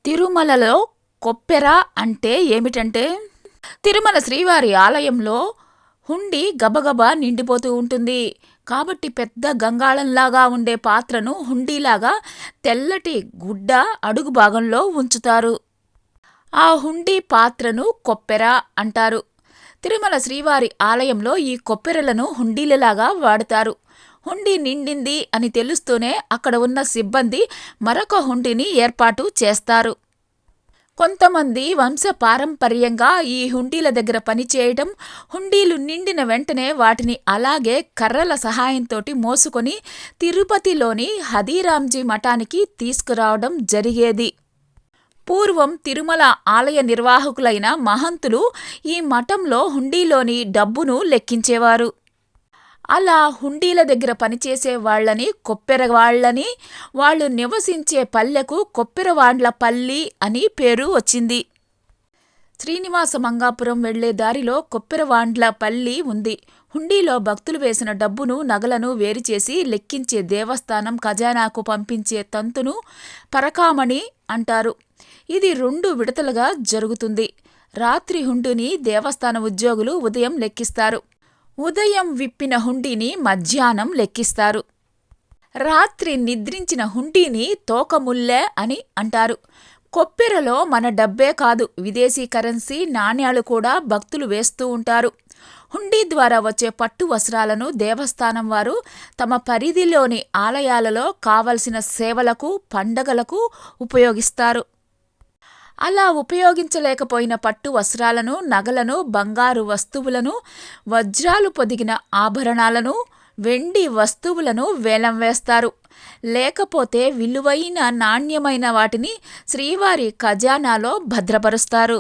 తిరుమలలో కొప్పెర అంటే ఏమిటంటే, తిరుమల శ్రీవారి ఆలయంలో హుండీ గబగబా నిండిపోతూ ఉంటుంది. కాబట్టి పెద్ద గంగాళంలాగా ఉండే పాత్రను హుండీలాగా తెల్లటి గుడ్డ అడుగు భాగంలో ఉంచుతారు. ఆ హుండీ పాత్రను కొప్పెర అంటారు. తిరుమల శ్రీవారి ఆలయంలో ఈ కొప్పెరలను హుండీలలాగా వాడుతారు. హుండీ నిండింది అని తెలుస్తూనే అక్కడ ఉన్న సిబ్బంది మరొక హుండీని ఏర్పాటు చేస్తారు. కొంతమంది వంశపారంపర్యంగా ఈ హుండీల దగ్గర పనిచేయటం, హుండీలు నిండిన వెంటనే వాటిని అలాగే కర్రల సహాయంతోటి మోసుకొని తిరుపతిలోని హథీరాంజీ మఠానికి తీసుకురావడం జరిగేది. పూర్వం తిరుమల ఆలయ నిర్వాహకులైన మహంతులు ఈ మఠంలో హుండీలోని డబ్బును లెక్కించేవారు. అలా హుండీల దగ్గర పనిచేసే వాళ్లని కొప్పెరవాళ్లని, వాళ్ళు నివసించే పల్లెకు కొప్పెరవాండ్ల పల్లి అని పేరు వచ్చింది. శ్రీనివాస మంగాపురం వెళ్లే దారిలో కొప్పెరవాండ్ల పల్లి ఉంది. హుండీలో భక్తులు వేసిన డబ్బును, నగలను వేరుచేసి లెక్కించే దేవస్థానం ఖజానాకు పంపించే తంతును పరకామణి అంటారు. ఇది 2 విడతలుగా జరుగుతుంది. రాత్రి హుండీని దేవస్థాన ఉద్యోగులు ఉదయం లెక్కిస్తారు. ఉదయం విప్పిన హుండీని మధ్యాహ్నం లెక్కిస్తారు. రాత్రి నిద్రించిన హుండీని తోకముల్లె అని అంటారు. కొప్పెరలో మన డబ్బే కాదు, విదేశీ కరెన్సీ నాణ్యాలు కూడా భక్తులు వేస్తూ ఉంటారు. హుండీ ద్వారా వచ్చే పట్టు వస్త్రాలను దేవస్థానం వారు తమ పరిధిలోని ఆలయాలలో కావలసిన సేవలకు, పండగలకు ఉపయోగిస్తారు. అలా ఉపయోగించలేకపోయిన పట్టు వస్త్రాలను, నగలను, బంగారు వస్తువులను, వజ్రాలు పొదిగిన ఆభరణాలను, వెండి వస్తువులను వేలం వేస్తారు. లేకపోతే విలువైన నాణ్యమైన వాటిని శ్రీవారి ఖజానాలో భద్రపరుస్తారు.